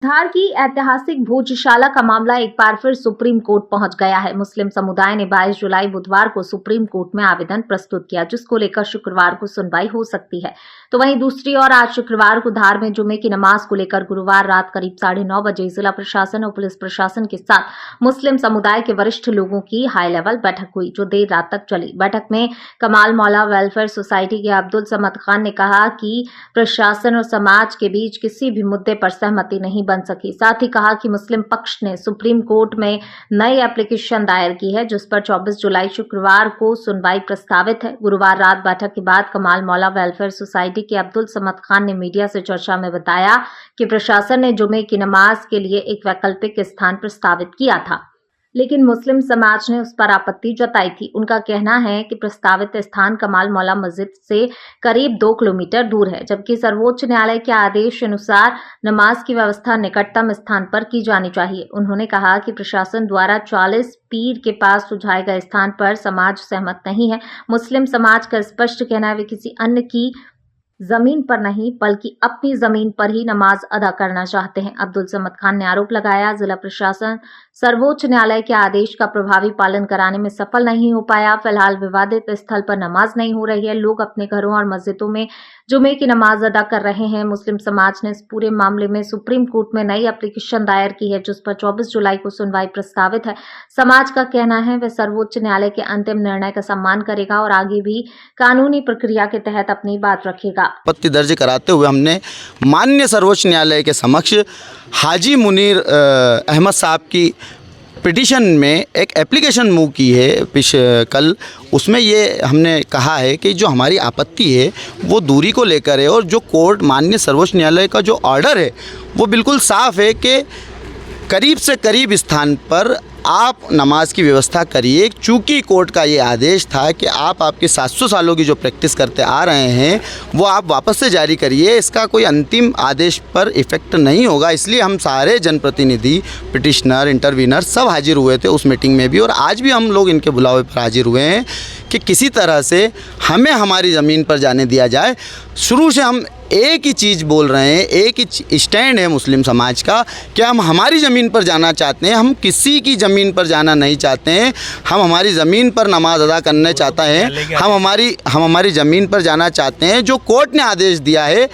धार की ऐतिहासिक भोजशाला का मामला एक बार फिर सुप्रीम कोर्ट पहुंच गया है। मुस्लिम समुदाय ने 22 जुलाई बुधवार को सुप्रीम कोर्ट में आवेदन प्रस्तुत किया, जिसको लेकर शुक्रवार को सुनवाई हो सकती है। तो वहीं दूसरी ओर आज शुक्रवार को धार में जुमे की नमाज को लेकर गुरुवार रात करीब 9:30 बजे जिला प्रशासन और पुलिस प्रशासन के साथ मुस्लिम समुदाय के वरिष्ठ लोगों की हाई लेवल बैठक हुई, जो देर रात तक चली। बैठक में कमाल मौला वेलफेयर सोसाइटी के अब्दुल समद खान ने कहा कि प्रशासन और समाज के बीच किसी भी मुद्दे पर सहमति नहीं बन सकी। साथ ही कहा कि मुस्लिम पक्ष ने सुप्रीम कोर्ट में नई एप्लीकेशन दायर की है, जिस पर 24 जुलाई शुक्रवार को सुनवाई प्रस्तावित है। गुरुवार रात बैठक के बाद कमाल मौला वेलफेयर सोसाइटी के अब्दुल समद खान ने मीडिया से चर्चा में बताया कि प्रशासन ने जुमे की नमाज के लिए एक वैकल्पिक स्थान प्रस्तावित किया था, लेकिन मुस्लिम समाज ने उस पर आपत्ति जताई थी। उनका कहना है कि प्रस्तावित स्थान कमाल मौला मस्जिद से करीब 2 किलोमीटर दूर है, जबकि सर्वोच्च न्यायालय के आदेश अनुसार नमाज की व्यवस्था निकटतम स्थान पर की जानी चाहिए। उन्होंने कहा कि प्रशासन द्वारा 40 पीर के पास सुझाए गए स्थान पर समाज सहमत नहीं है। मुस्लिम समाज का स्पष्ट कहना है वे किसी अन्य की जमीन पर नहीं बल्कि अपनी जमीन पर ही नमाज अदा करना चाहते हैं। अब्दुल समद खान ने आरोप लगाया, जिला प्रशासन सर्वोच्च न्यायालय के आदेश का प्रभावी पालन कराने में सफल नहीं हो पाया। फिलहाल विवादित स्थल पर नमाज नहीं हो रही है, लोग अपने घरों और मस्जिदों में जुमे की नमाज अदा कर रहे हैं। मुस्लिम समाज ने इस पूरे मामले में सुप्रीम कोर्ट में नई एप्लीकेशन दायर की है, जिस पर 24 जुलाई को सुनवाई प्रस्तावित है। समाज का कहना है वह सर्वोच्च न्यायालय के अंतिम निर्णय का सम्मान करेगा और आगे भी कानूनी प्रक्रिया के तहत अपनी बात रखेगा। आपत्ति दर्ज कराते हुए हमने माननीय सर्वोच्च न्यायालय के समक्ष हाजी मुनीर अहमद साहब की पिटीशन में एक एप्लीकेशन मूव की है कल। उसमें ये हमने कहा है कि जो हमारी आपत्ति है वो दूरी को लेकर है, और जो कोर्ट माननीय सर्वोच्च न्यायालय का जो ऑर्डर है वो बिल्कुल साफ है कि करीब से करीब स्थान पर आप नमाज की व्यवस्था करिए। चूँकि कोर्ट का ये आदेश था कि आप आपके 700 सालों की जो प्रैक्टिस करते आ रहे हैं वो आप वापस से जारी करिए, इसका कोई अंतिम आदेश पर इफ़ेक्ट नहीं होगा। इसलिए हम सारे जनप्रतिनिधि, पिटिशनर, इंटरवीनर सब हाजिर हुए थे उस मीटिंग में भी, और आज भी हम लोग इनके बुलावे पर हाजिर हुए हैं कि किसी तरह से हमें हमारी ज़मीन पर जाने दिया जाए। शुरू से हम एक ही चीज़ बोल रहे हैं, एक ही स्टैंड है मुस्लिम समाज का कि हम हमारी ज़मीन पर जाना चाहते हैं, हम किसी की ज़मीन पर जाना नहीं चाहते हैं। हम हमारी ज़मीन पर नमाज अदा करना चाहते हैं, हम हमारी ज़मीन पर जाना चाहते हैं। जो कोर्ट ने आदेश दिया है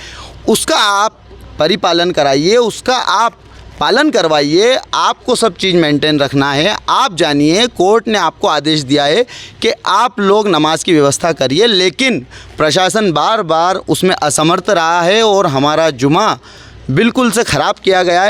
उसका आप परिपालन कराइए, उसका आप पालन करवाइए। आपको सब चीज़ मेंटेन रखना है। आप जानिए कोर्ट ने आपको आदेश दिया है कि आप लोग नमाज की व्यवस्था करिए, लेकिन प्रशासन बार बार उसमें असमर्थ रहा है और हमारा जुमा बिल्कुल से ख़राब किया गया है।